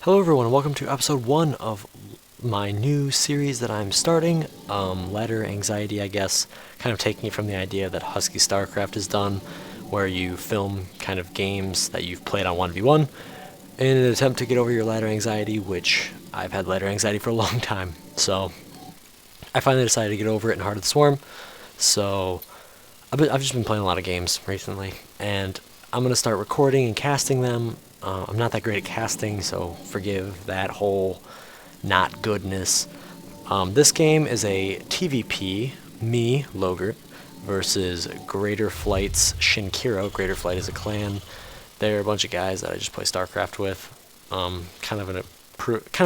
Hello everyone and welcome to episode 1 of my new series that I'm starting, Ladder Anxiety I guess, kind of taking it from the idea that Husky StarCraft has done, where you film kind of games that you've played on 1v1 in an attempt to get over your ladder anxiety, which I've had ladder anxiety for a long time, so I finally decided to get over it in Heart of the Swarm, so I've just been playing a lot of games recently, and I'm going to start recording and casting them. I'm not that great at casting, so forgive that whole not goodness. This game is a TVP, me, Logert, versus Greater Flight's Shinkiro. Greater Flight is a clan. They're a bunch of guys that I just play StarCraft with. Kind of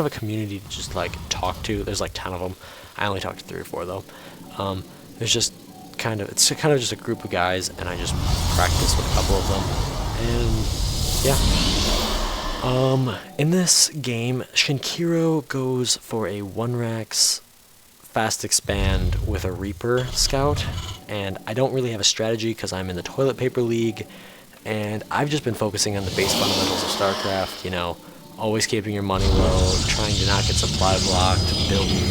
a community to just like talk to. There's like 10 of them. I only talked to 3 or 4 though. It's kind of just a group of guys, and I just practice with a couple of them. And yeah. In this game, Shinkiro goes for a 1-Rax fast expand with a Reaper Scout, and I don't really have a strategy because I'm in the Toilet Paper League, and I've just been focusing on the base fundamentals of StarCraft, always keeping your money low, trying to not get supply blocked, building,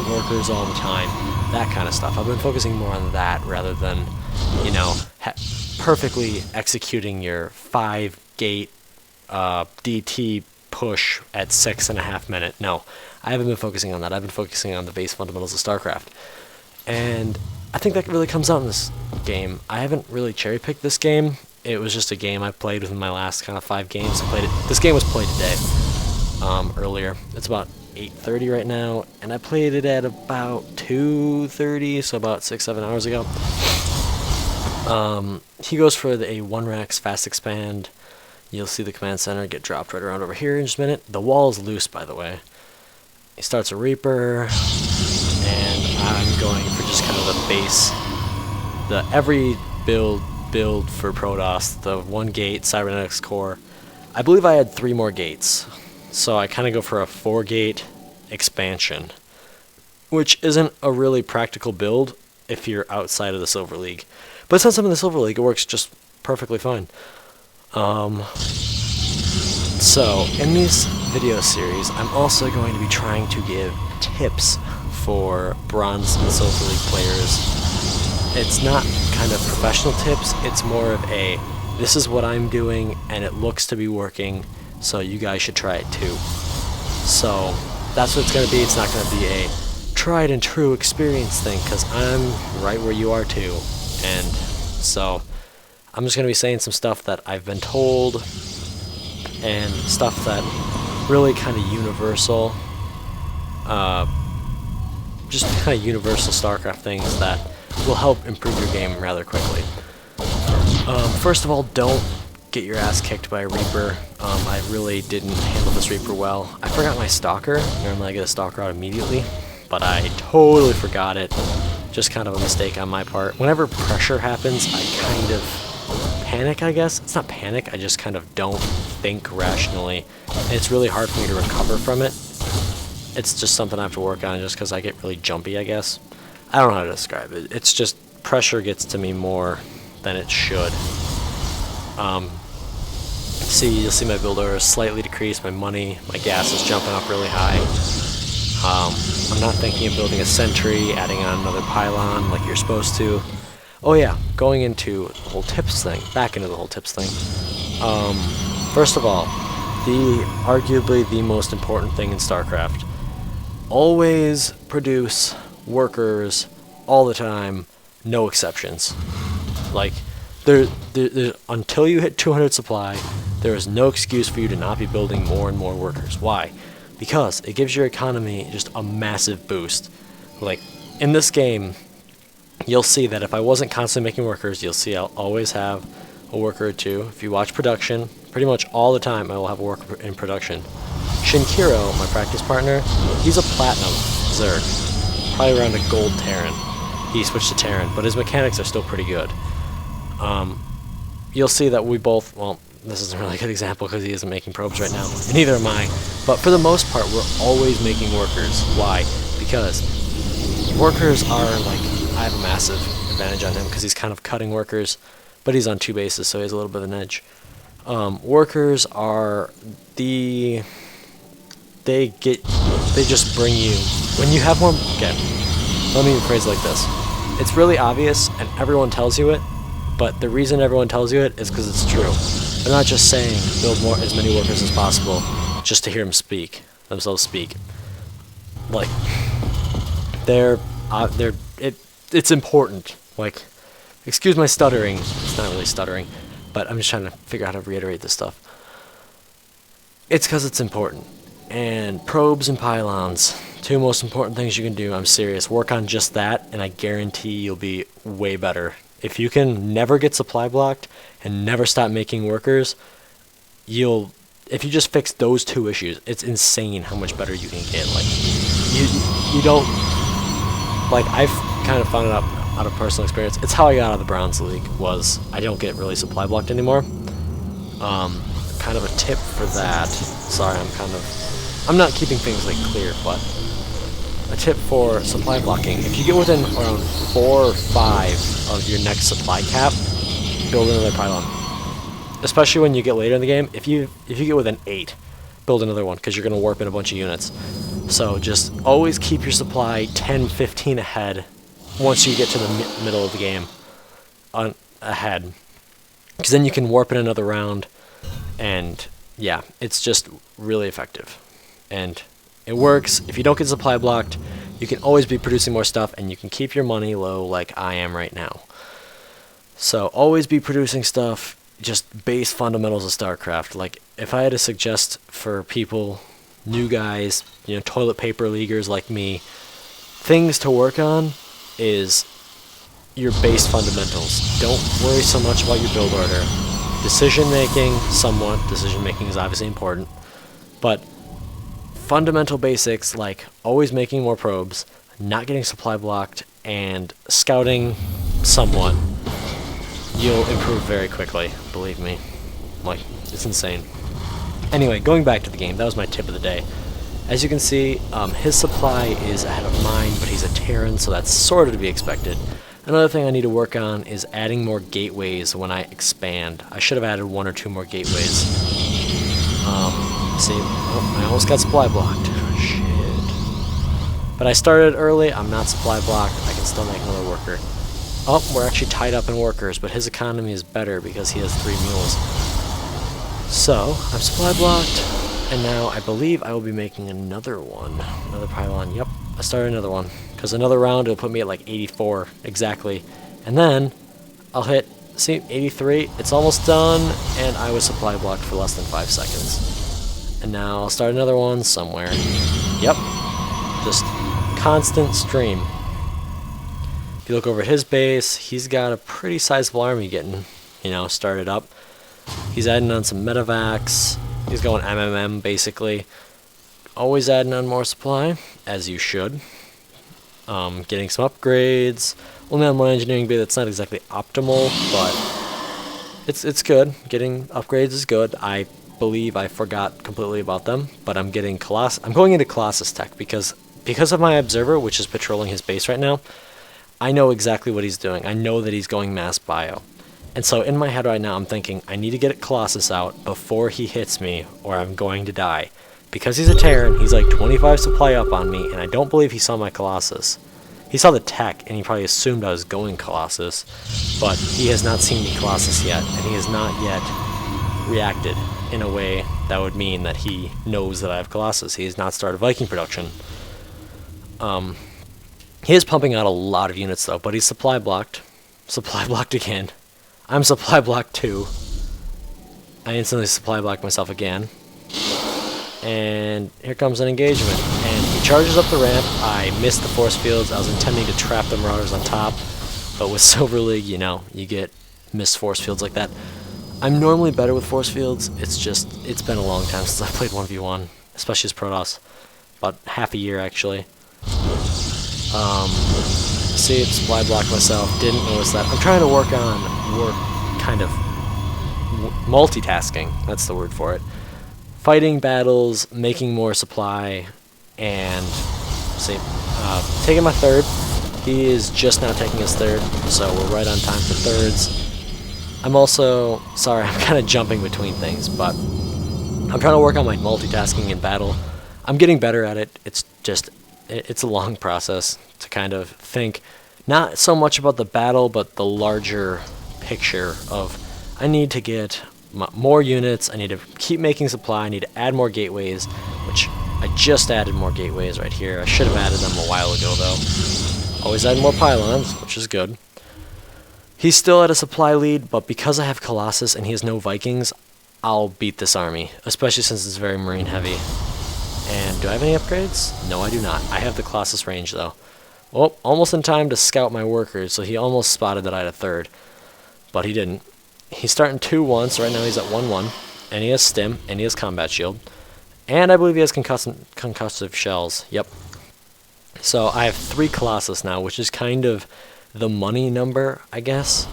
workers all the time, that kind of stuff. I've been focusing more on that rather than, perfectly executing your 5-gate DT push at 6.5 minutes. No, I haven't been focusing on that. I've been focusing on the base fundamentals of StarCraft. And I think that really comes out in this game. I haven't really cherry-picked this game. It was just a game I played within my last kind of 5 games. This game was played today, earlier. It's about 8:30 right now, and I played it at about 2:30, so about 6-7 hours ago. He goes for a 1-Rax fast expand. You'll see the command center get dropped right around over here in just a minute. The wall is loose, by the way. He starts a Reaper, and I'm going for just kind of the base. Every build for Protoss, the 1-gate cybernetics core. I believe I had 3 more gates, so I kind of go for a 4-gate expansion, which isn't a really practical build if you're outside of the Silver League. But since I'm in the Silver League, it works just perfectly fine. So, in this video series, I'm also going to be trying to give tips for Bronze and Silver League players. It's not kind of professional tips, it's more of this is what I'm doing, and it looks to be working, so you guys should try it too. So, that's what it's going to be. It's not going to be a tried and true experience thing, because I'm right where you are too. And so I'm just going to be saying some stuff that I've been told, and stuff that really kind of universal, just kind of universal StarCraft things that will help improve your game rather quickly. First of all, don't get your ass kicked by a Reaper. I really didn't handle this Reaper well. I forgot my Stalker. Normally I get a Stalker out immediately, but I totally forgot it. Just kind of a mistake on my part. Whenever pressure happens, I kind of panic, I guess. It's not panic, I just kind of don't think rationally. And it's really hard for me to recover from it. It's just something I have to work on just because I get really jumpy, I guess. I don't know how to describe it. It's just pressure gets to me more than it should. You'll see my build order slightly decreased, my gas is jumping up really high. I'm not thinking of building a sentry, adding on another pylon like you're supposed to. Oh yeah, going into the whole tips thing, back into the whole tips thing. First of all, arguably the most important thing in StarCraft. Always produce workers all the time, no exceptions. Like, until you hit 200 supply, there is no excuse for you to not be building more and more workers. Why? Because it gives your economy just a massive boost. Like, in this game, you'll see that if I wasn't constantly making workers, you'll see I'll always have a worker or 2. If you watch production, pretty much all the time I will have a worker in production. Shinkiro, my practice partner, he's a Platinum Zerg, probably around a Gold Terran. He switched to Terran, but his mechanics are still pretty good. You'll see that we both, well, this isn't a really good example because he isn't making probes right now, and neither am I, but for the most part, we're always making workers. Why? Because workers are, like, I have a massive advantage on him because he's kind of cutting workers, but he's on 2 bases, so he has a little bit of an edge. Workers are the they just bring you, when you have more, okay, let me phrase it like this. It's really obvious and everyone tells you it, but the reason everyone tells you it is because it's true. They're not just saying build more as many workers as possible just to hear themselves speak. Like, it's important. Like, excuse my stuttering. It's not really stuttering, but I'm just trying to figure out how to reiterate this stuff. It's because it's important. And probes and pylons, two most important things you can do. I'm serious. Work on just that, and I guarantee you'll be way better. If you can never get supply blocked and never stop making workers, if you just fix those two issues, it's insane how much better you can get. Like, you don't, like, I've kind of found it out of personal experience. It's how I got out of the Browns League, was I don't get really supply blocked anymore. Kind of a tip for that. Sorry, I'm not keeping things like clear, but a tip for supply blocking. If you get within around 4 or 5 of your next supply cap, build another pylon. Especially when you get later in the game. If you get within 8, build another one, because you're going to warp in a bunch of units. So just always keep your supply 10, 15 ahead once you get to the middle of the game ahead. Because then you can warp in another round. And yeah, it's just really effective. And it works. If you don't get supply blocked, you can always be producing more stuff, and you can keep your money low like I am right now. So always be producing stuff, just base fundamentals of StarCraft. Like, if I had to suggest for people, new guys, toilet paper leaguers like me, things to work on is your base fundamentals. Don't worry so much about your build order. Decision making is obviously important, but fundamental basics like always making more probes, not getting supply blocked, and scouting somewhat, you'll improve very quickly, believe me. Like, it's insane. Anyway, going back to the game, that was my tip of the day. As you can see, his supply is ahead of mine, but he's a Terran, so that's sort of to be expected. Another thing I need to work on is adding more gateways when I expand. I should have added 1 or 2 more gateways. See, I almost got supply blocked. Shit. But I started early, I'm not supply blocked, I can still make another worker. Oh, we're actually tied up in workers, but his economy is better because he has 3 mules. So, I'm supply blocked, and now I believe I will be making another one. Another pylon, yep. I started another one, because another round it'll put me at like 84 exactly, and then I'll hit, see, 83, it's almost done, and I was supply blocked for less than 5 seconds. And now I'll start another one somewhere. Yep, just constant stream. If you look over at his base, he's got a pretty sizable army getting, started up. He's adding on some medevacs, he's going MMM basically. Always adding on more supply, as you should. Getting some upgrades. Only on one engineering bay that's not exactly optimal, but it's good. Getting upgrades is good. I believe I forgot completely about them, but I'm getting I'm going into Colossus tech because of my observer, which is patrolling his base right now. I know exactly what he's doing. I know that he's going mass bio. And so in my head right now, I'm thinking, I need to get Colossus out before he hits me, or I'm going to die. Because he's a Terran, he's like 25 supply up on me, and I don't believe he saw my Colossus. He saw the tech, and he probably assumed I was going Colossus, but he has not seen me Colossus yet, and he has not yet reacted in a way that would mean that he knows that I have Colossus. He has not started Viking production. He is pumping out a lot of units, though, but he's supply blocked. Supply blocked again. I'm supply blocked, too. I instantly supply blocked myself again. And here comes an engagement, and he charges up the ramp. I missed the force fields. I was intending to trap the Marauders on top, but with Silver League, you get missed force fields like that. I'm normally better with force fields. It's been a long time since I played 1v1, especially as Protoss. About half a year, actually. See, supply blocked myself. Didn't notice that. I'm trying to work kind of multitasking. That's the word for it. Fighting battles, making more supply, and taking my third. He is just now taking his third, so we're right on time for thirds. I'm also, sorry, I'm kind of jumping between things, but I'm trying to work on my multitasking in battle. I'm getting better at it. It's just, it's a long process to kind of think, not so much about the battle, but the larger picture of, I need to get more units, I need to keep making supply, I need to add more gateways, which I just added more gateways right here. I should have added them a while ago though. Always add more pylons, which is good. He's still at a supply lead, but because I have Colossus and he has no Vikings, I'll beat this army, especially since it's very marine heavy. And do I have any upgrades? No, I do not. I have the Colossus range though. Well, almost in time to scout my workers, so he almost spotted that I had a third, but he didn't. He's starting 2-1, so right now he's at 1-1, and he has stim, and he has combat shield, and I believe he has concussive shells. Yep. So I have 3 Colossus now, which is kind of the money number, I guess.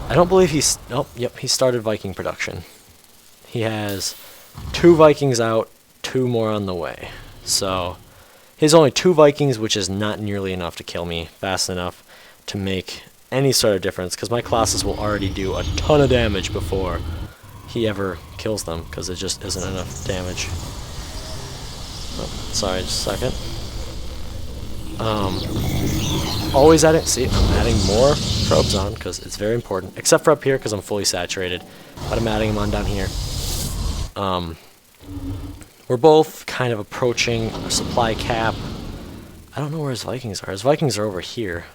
I don't believe he's... Oh, yep, he started Viking production. He has 2 Vikings out, 2 more on the way. So he has only 2 Vikings, which is not nearly enough to kill me fast enough to make any sort of difference, because my Colossus will already do a ton of damage before he ever kills them, because it just isn't enough damage. Oh, sorry, just a second. Always adding, see, I'm adding more probes on, because it's very important, except for up here, because I'm fully saturated, but I'm adding them on down here. We're both kind of approaching a supply cap. I don't know where his Vikings are. His Vikings are over here.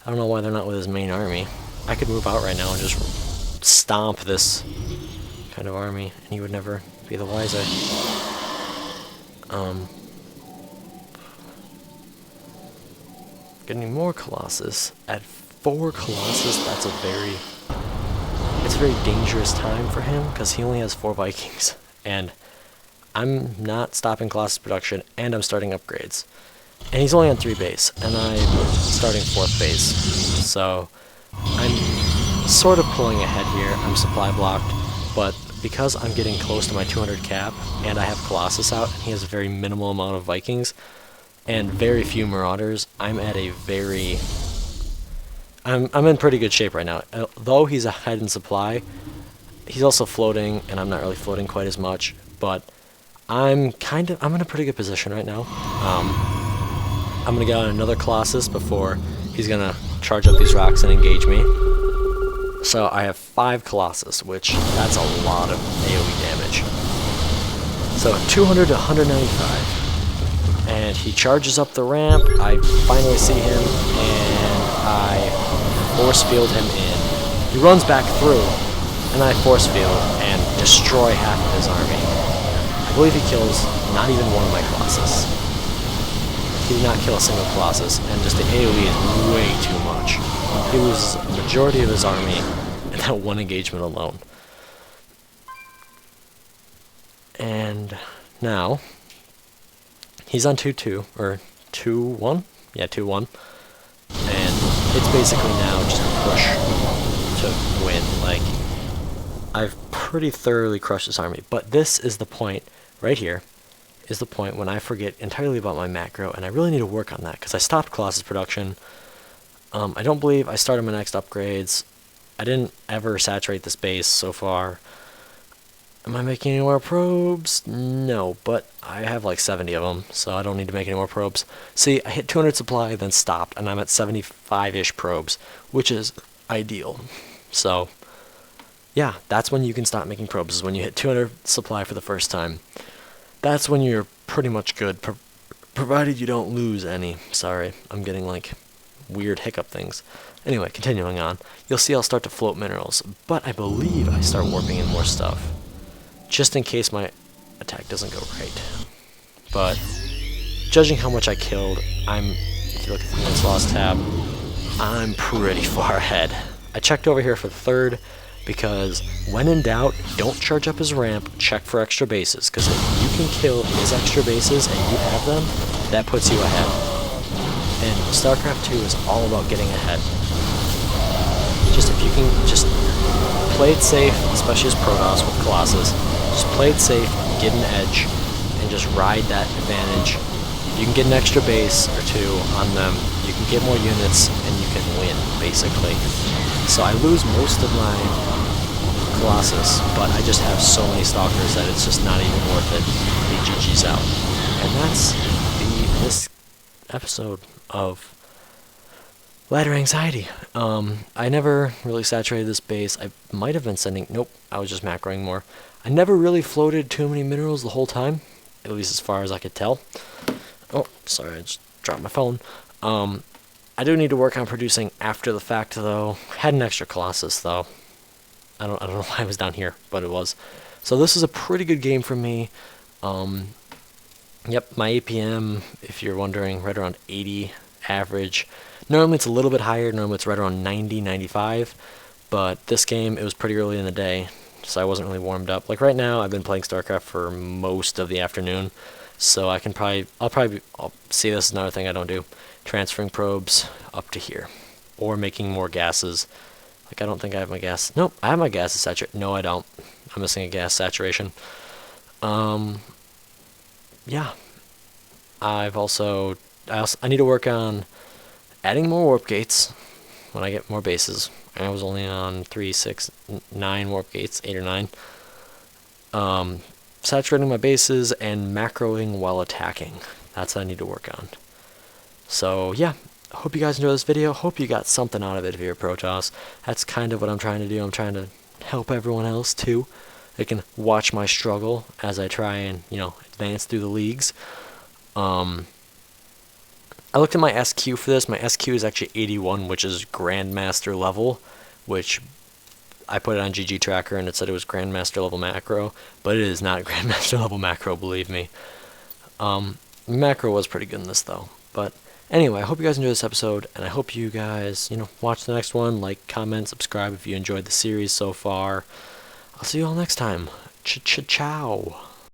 I don't know why they're not with his main army. I could move out right now and just stomp this kind of army, and he would never be the wiser. Getting more Colossus. At 4 Colossus, it's a very dangerous time for him, because he only has 4 Vikings, and I'm not stopping Colossus production, and I'm starting upgrades. And he's only on 3 base, and I'm starting 4th base. So I'm sort of pulling ahead here. I'm supply blocked, but because I'm getting close to my 200 cap, and I have Colossus out, and he has a very minimal amount of Vikings, and very few Marauders, I'm at a very... I'm in pretty good shape right now. Though he's ahead in supply, he's also floating, and I'm not really floating quite as much, but I'm in a pretty good position right now. I'm going to get on another Colossus before he's going to charge up these rocks and engage me. So I have 5 Colossus, which that's a lot of AoE damage. So 200 to 195. And he charges up the ramp. I finally see him, and I force field him in. He runs back through, and I force field and destroy half of his army. I believe he kills not even one of my Colossus. He did not kill a single Colossus, and just the AoE is way too much. He loses the majority of his army in that one engagement alone. And now, he's on 2-2, or 2-1? Yeah, 2-1. And it's basically now just a push to win. Like, I've pretty thoroughly crushed this army, but this is the point right here. Is the point when I forget entirely about my macro, and I really need to work on that, because I stopped Colossus production. I don't believe I started my next upgrades. I didn't ever saturate this base so far. Am I making any more probes? No, but I have like 70 of them, so I don't need to make any more probes. See, I hit 200 supply, then stopped, and I'm at 75-ish probes, which is ideal. So, yeah, that's when you can stop making probes, is when you hit 200 supply for the first time. That's when you're pretty much good, provided you don't lose any. Sorry, I'm getting like weird hiccup things. Anyway, continuing on, you'll see I'll start to float minerals, but I believe I start warping in more stuff, just in case my attack doesn't go right. But judging how much I killed, if you look at the minutes lost tab, I'm pretty far ahead. I checked over here for the 3rd, because when in doubt, don't charge up his ramp, check for extra bases, because if you can kill his extra bases and you have them, that puts you ahead. And StarCraft 2 is all about getting ahead. Just if you can just play it safe, especially as Protoss with Colossus, just play it safe, get an edge, and just ride that advantage. You can get an extra base or 2 on them, you can get more units, and you can win, basically. So I lose most of my Colossus, but I just have so many Stalkers that it's just not even worth it. He GG's out. And that's this episode of ladder anxiety. I never really saturated this base. I might have been sending... Nope, I was just macroing more. I never really floated too many minerals the whole time, at least as far as I could tell. Oh, sorry, I just dropped my phone. I do need to work on producing after the fact, though. Had an extra Colossus, though. I don't know why it was down here, but it was. So this is a pretty good game for me. Yep, my APM, if you're wondering, right around 80 average. Normally it's a little bit higher. Normally it's right around 90, 95. But this game, it was pretty early in the day, so I wasn't really warmed up. Like right now, I've been playing StarCraft for most of the afternoon, so I'll see, this is another thing I don't do. Transferring probes up to here, or making more gases. Like I don't think I have my gas. Nope, I have my gases saturated. No, I don't. I'm missing a gas saturation. Yeah. I need to work on adding more warp gates when I get more bases. I was only on 3, 6, 9 warp gates, 8 or 9. Saturating my bases and macroing while attacking. That's what I need to work on. So yeah, hope you guys enjoyed this video. Hope you got something out of it if you're a Protoss. That's kind of what I'm trying to do. I'm trying to help everyone else too. They can watch my struggle as I try and, advance through the leagues. I looked at my SQ for this. My SQ is actually 81, which is Grandmaster level, which I put it on GG Tracker and it said it was Grandmaster level macro, but it is not Grandmaster level macro, believe me. Macro was pretty good in this though. But anyway, I hope you guys enjoyed this episode, and I hope you guys, watch the next one, like, comment, subscribe if you enjoyed the series so far. I'll see you all next time. Ciao.